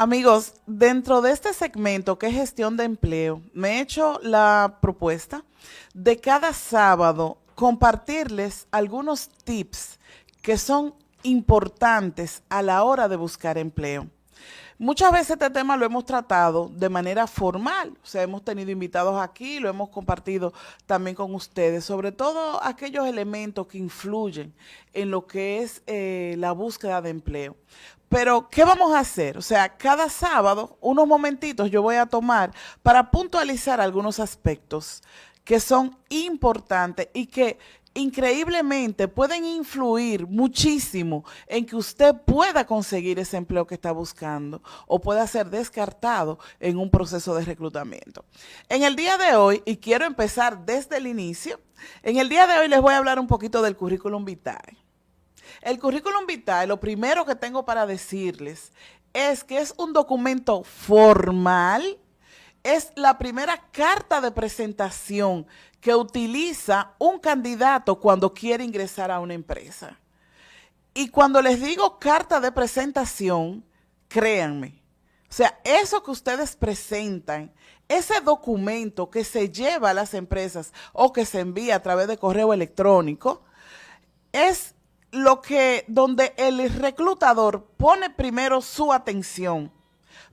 Amigos, dentro de este segmento que es gestión de empleo, me he hecho la propuesta de cada sábado compartirles algunos tips que son importantes a la hora de buscar empleo. Muchas veces este tema lo hemos tratado de manera formal, o sea, hemos tenido invitados aquí, lo hemos compartido también con ustedes, sobre todo aquellos elementos que influyen en lo que es la búsqueda de empleo. Pero, ¿qué vamos a hacer? O sea, cada sábado, unos momentitos yo voy a tomar para puntualizar algunos aspectos que son importantes y que increíblemente pueden influir muchísimo en que usted pueda conseguir ese empleo que está buscando o pueda ser descartado en un proceso de reclutamiento. En el día de hoy, y quiero empezar desde el inicio, en el día de hoy les voy a hablar un poquito del currículum vitae. El currículum vitae, lo primero que tengo para decirles es que es un documento formal, es la primera carta de presentación que utiliza un candidato cuando quiere ingresar a una empresa. Y cuando les digo carta de presentación, créanme, o sea, eso que ustedes presentan, ese documento que se lleva a las empresas o que se envía a través de correo electrónico, es donde el reclutador pone primero su atención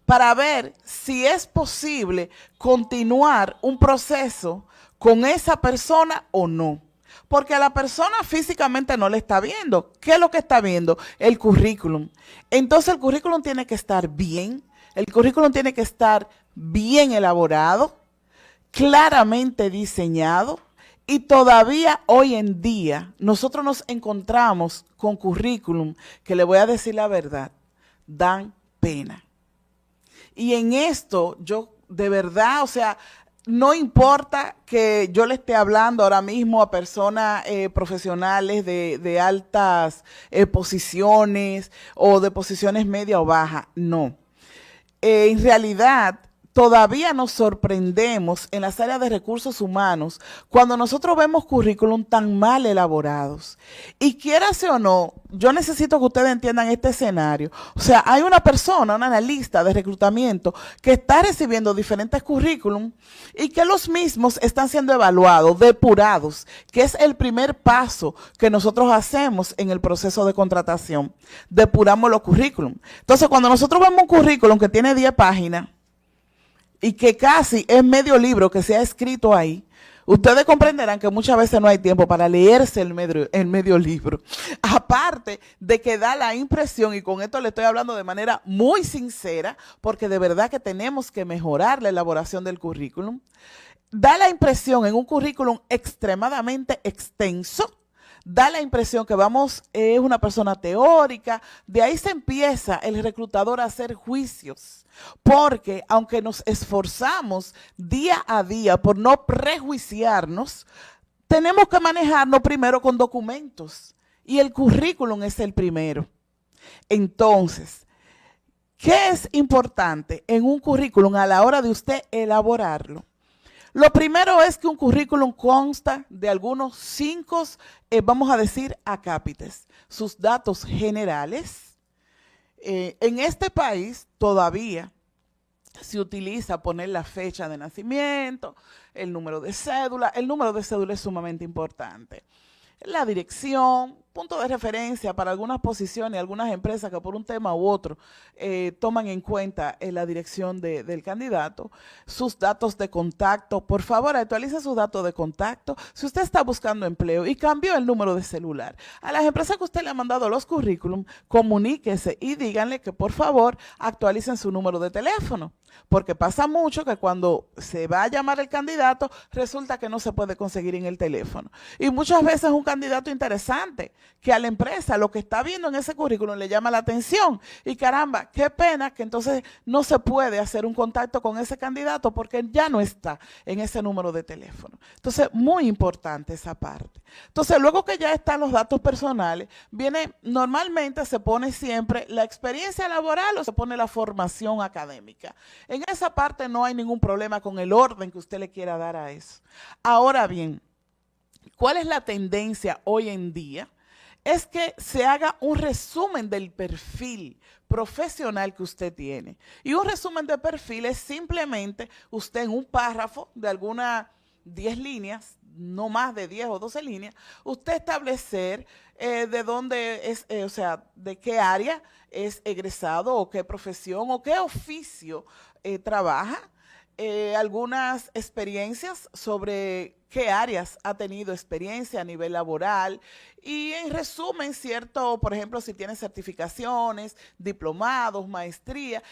para ver si es posible continuar un proceso con esa persona o no. Porque a la persona físicamente no le está viendo. ¿Qué es lo que está viendo? El currículum. Entonces el currículum tiene que estar bien, el currículum tiene que estar bien elaborado, claramente diseñado. Y todavía hoy en día nosotros nos encontramos con currículum que, le voy a decir la verdad, dan pena. Y en esto yo de verdad, o sea, no importa que yo le esté hablando ahora mismo a personas profesionales de altas posiciones o de posiciones media o baja, no. En realidad, todavía nos sorprendemos en las áreas de recursos humanos cuando nosotros vemos currículum tan mal elaborados. Y quiérase o no, yo necesito que ustedes entiendan este escenario. O sea, hay una persona, un analista de reclutamiento que está recibiendo diferentes currículum y que los mismos están siendo evaluados, depurados, que es el primer paso que nosotros hacemos en el proceso de contratación. Depuramos los currículum. Entonces, cuando nosotros vemos un currículum que tiene 10 páginas, y que casi es medio libro que se ha escrito ahí, ustedes comprenderán que muchas veces no hay tiempo para leerse el medio libro. Aparte de que da la impresión, y con esto le estoy hablando de manera muy sincera, porque de verdad que tenemos que mejorar la elaboración del currículum, da la impresión en un currículum extremadamente extenso, da la impresión que es una persona teórica, de ahí se empieza el reclutador a hacer juicios, porque aunque nos esforzamos día a día por no prejuiciarnos, tenemos que manejarnos primero con documentos, y el currículum es el primero. Entonces, ¿qué es importante en un currículum a la hora de usted elaborarlo? Lo primero es que un currículum consta de algunos 5, vamos a decir, acápites. Sus datos generales. En este país todavía se utiliza poner la fecha de nacimiento, el número de cédula. El número de cédula es sumamente importante. La dirección, punto de referencia para algunas posiciones, algunas empresas que por un tema u otro toman en cuenta la dirección del candidato, sus datos de contacto. Por favor, actualice sus datos de contacto. Si usted está buscando empleo y cambió el número de celular, a las empresas que usted le ha mandado los currículum, comuníquese y díganle que por favor actualicen su número de teléfono. Porque pasa mucho que cuando se va a llamar el candidato, resulta que no se puede conseguir en el teléfono. Y muchas veces es un candidato interesante, que a la empresa lo que está viendo en ese currículum le llama la atención. Y caramba, qué pena que entonces no se puede hacer un contacto con ese candidato porque ya no está en ese número de teléfono. Entonces, muy importante esa parte. Entonces, luego que ya están los datos personales, normalmente se pone siempre la experiencia laboral o se pone la formación académica. En esa parte no hay ningún problema con el orden que usted le quiera dar a eso. Ahora bien, ¿cuál es la tendencia hoy en día? es que se haga un resumen del perfil profesional que usted tiene. Y un resumen de perfil es simplemente usted en un párrafo de algunas 10 líneas, no más de 10 o 12 líneas, usted establecer de dónde es, o sea, de qué área es egresado o qué profesión o qué oficio trabaja, algunas experiencias sobre qué áreas ha tenido experiencia a nivel laboral y en resumen, cierto, por ejemplo, si tiene certificaciones, diplomados, maestría,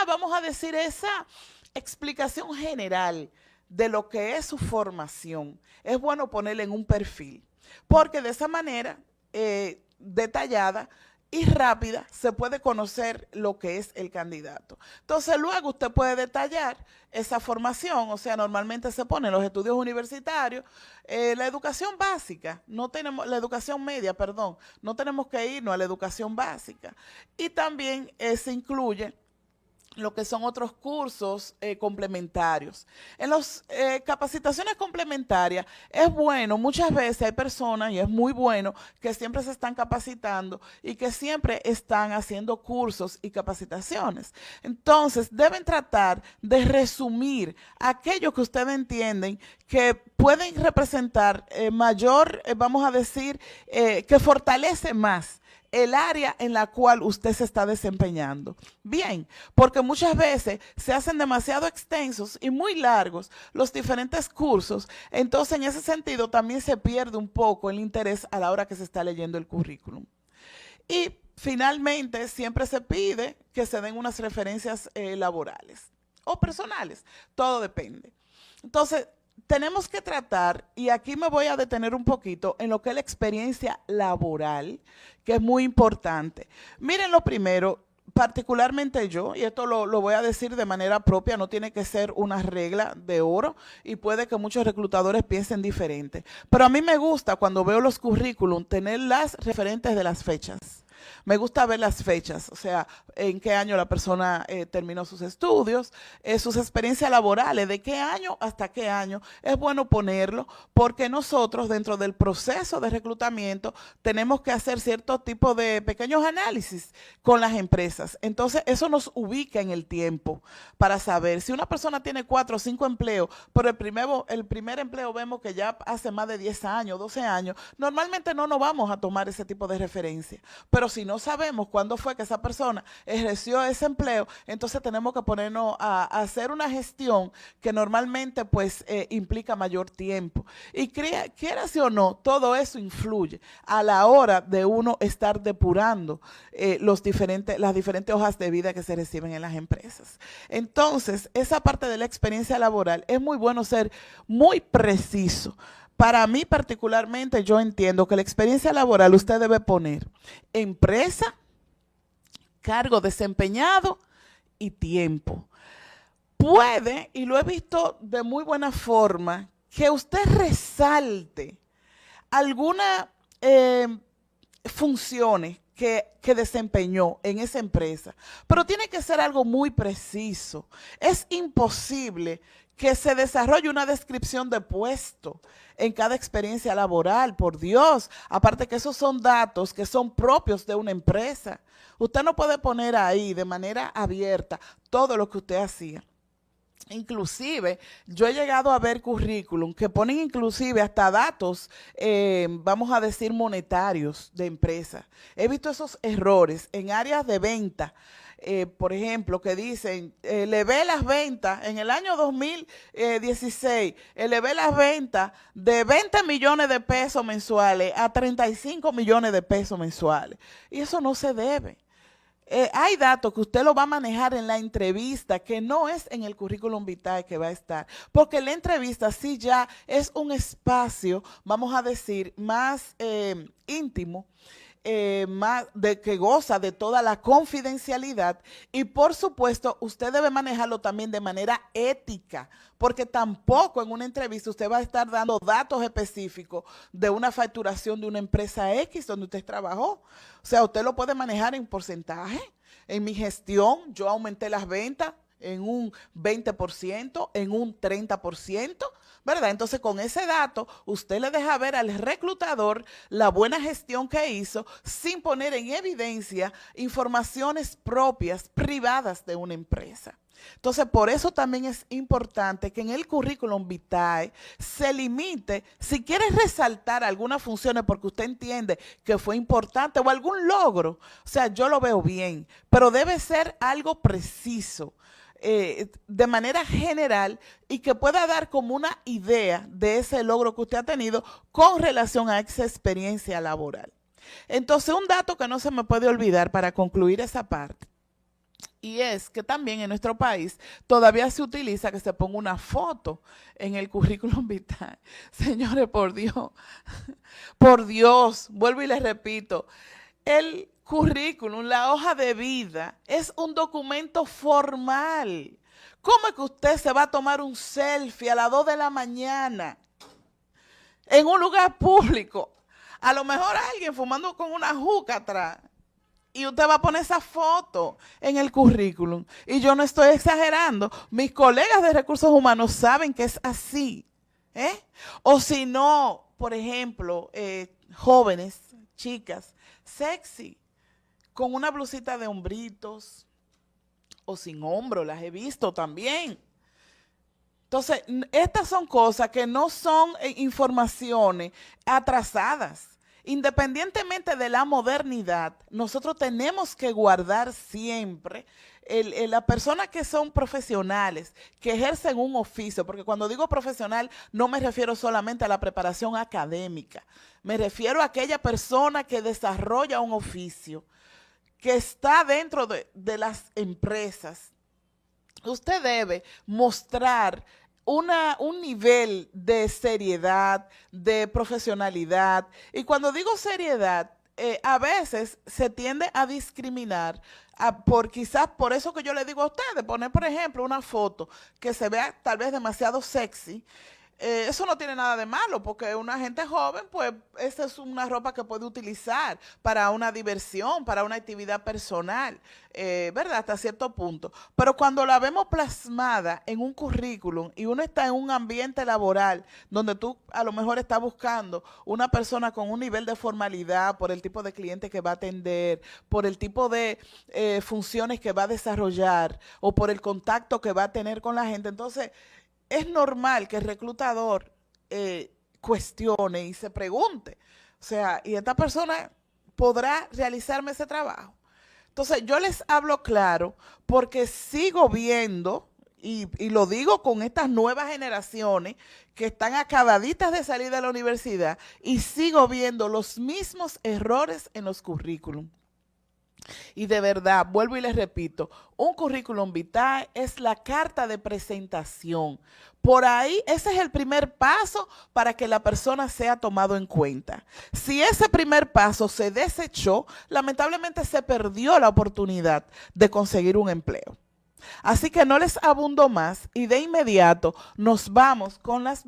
vamos a decir, esa explicación general de lo que es su formación, es bueno ponerle en un perfil, porque de esa manera detallada y rápida se puede conocer lo que es el candidato. Entonces luego usted puede detallar esa formación, o sea, normalmente se ponen los estudios universitarios, la educación básica, no tenemos, la educación media, perdón, no tenemos que irnos a la educación básica. Y también se incluye lo que son otros cursos complementarios. En las capacitaciones complementarias es bueno, muchas veces hay personas, y es muy bueno, que siempre se están capacitando y que siempre están haciendo cursos y capacitaciones. Entonces, deben tratar de resumir aquello que ustedes entienden que pueden representar mayor, vamos a decir, que fortalece más el área en la cual usted se está desempeñando. Bien, porque muchas veces se hacen demasiado extensos y muy largos los diferentes cursos, entonces en ese sentido también se pierde un poco el interés a la hora que se está leyendo el currículum. Y finalmente siempre se pide que se den unas referencias laborales o personales, todo depende. Entonces, tenemos que tratar, y aquí me voy a detener un poquito en lo que es la experiencia laboral, que es muy importante. Miren lo primero, particularmente yo, y esto lo voy a decir de manera propia, no tiene que ser una regla de oro y puede que muchos reclutadores piensen diferente. Pero a mí me gusta cuando veo los currículum tener las referentes de las fechas. Me gusta ver las fechas, o sea, en qué año la persona terminó sus estudios, sus experiencias laborales, de qué año hasta qué año. Es bueno ponerlo porque nosotros dentro del proceso de reclutamiento tenemos que hacer cierto tipo de pequeños análisis con las empresas. Entonces, eso nos ubica en el tiempo para saber si una persona tiene 4 o 5 empleos, pero el primer empleo vemos que ya hace más de 10 años, 12 años, normalmente no nos vamos a tomar ese tipo de referencia. Pero si no sabemos cuándo fue que esa persona ejerció ese empleo, entonces tenemos que ponernos a hacer una gestión que normalmente pues implica mayor tiempo. Y quieras o no, todo eso influye a la hora de uno estar depurando las diferentes hojas de vida que se reciben en las empresas. Entonces, esa parte de la experiencia laboral es muy bueno ser muy preciso. Para mí particularmente yo entiendo que la experiencia laboral usted debe poner empresa, cargo desempeñado y tiempo. Puede, y lo he visto de muy buena forma, que usted resalte algunas funciones que desempeñó en esa empresa, pero tiene que ser algo muy preciso. Es imposible que se desarrolle una descripción de puesto en cada experiencia laboral, por Dios. Aparte que esos son datos que son propios de una empresa. Usted no puede poner ahí de manera abierta todo lo que usted hacía. Inclusive, yo he llegado a ver currículum que ponen inclusive hasta datos, vamos a decir, monetarios de empresas. He visto esos errores en áreas de venta. Por ejemplo, que dicen, elevé las ventas en el año 2016, elevé las ventas de 20 millones de pesos mensuales a 35 millones de pesos mensuales. Y eso no se debe. Hay datos que usted lo va a manejar en la entrevista, que no es en el currículum vitae que va a estar, porque la entrevista sí ya es un espacio, vamos a decir, más íntimo, más que goza de toda la confidencialidad y por supuesto usted debe manejarlo también de manera ética, porque tampoco en una entrevista usted va a estar dando datos específicos de una facturación de una empresa X donde usted trabajó. O sea, usted lo puede manejar en porcentaje. En mi gestión yo aumenté las ventas en un 20%, en un 30%. ¿verdad? Entonces, con ese dato, usted le deja ver al reclutador la buena gestión que hizo sin poner en evidencia informaciones propias, privadas de una empresa. Entonces, por eso también es importante que en el currículum vitae se limite, si quiere resaltar algunas funciones porque usted entiende que fue importante o algún logro, o sea, yo lo veo bien, pero debe ser algo preciso, de manera general y que pueda dar como una idea de ese logro que usted ha tenido con relación a esa experiencia laboral. Entonces, un dato que no se me puede olvidar para concluir esa parte, y es que también en nuestro país todavía se utiliza que se ponga una foto en el currículum vitae. Señores, por Dios, vuelvo y les repito, el currículum, la hoja de vida, es un documento formal. ¿Cómo es que usted se va a tomar un selfie a las 2 de la mañana en un lugar público? A lo mejor alguien fumando con una juca atrás. Y usted va a poner esa foto en el currículum. Y yo no estoy exagerando. Mis colegas de recursos humanos saben que es así. O si no, por ejemplo, jóvenes, chicas, sexy, con una blusita de hombritos o sin hombro, las he visto también. Entonces, estas son cosas que no son informaciones atrasadas. Independientemente de la modernidad, nosotros tenemos que guardar siempre las personas que son profesionales, que ejercen un oficio, porque cuando digo profesional no me refiero solamente a la preparación académica, me refiero a aquella persona que desarrolla un oficio, que está dentro de las empresas. Usted debe mostrar un nivel de seriedad, de profesionalidad. Y cuando digo seriedad, a veces se tiende a discriminar quizás por eso que yo le digo a ustedes, poner por ejemplo una foto que se vea tal vez demasiado sexy. Eso no tiene nada de malo, porque una gente joven, pues, esa es una ropa que puede utilizar para una diversión, para una actividad personal, ¿verdad? Hasta cierto punto. Pero cuando la vemos plasmada en un currículum y uno está en un ambiente laboral donde tú a lo mejor estás buscando una persona con un nivel de formalidad por el tipo de cliente que va a atender, por el tipo de funciones que va a desarrollar o por el contacto que va a tener con la gente, entonces es normal que el reclutador cuestione y se pregunte, o sea, ¿y esta persona podrá realizarme ese trabajo? Entonces, yo les hablo claro porque sigo viendo, y lo digo con estas nuevas generaciones que están acabaditas de salir de la universidad, y sigo viendo los mismos errores en los currículums. Y de verdad, vuelvo y les repito, un currículum vitae es la carta de presentación. Por ahí, ese es el primer paso para que la persona sea tomado en cuenta. Si ese primer paso se desechó, lamentablemente se perdió la oportunidad de conseguir un empleo. Así que no les abundo más y de inmediato nos vamos con las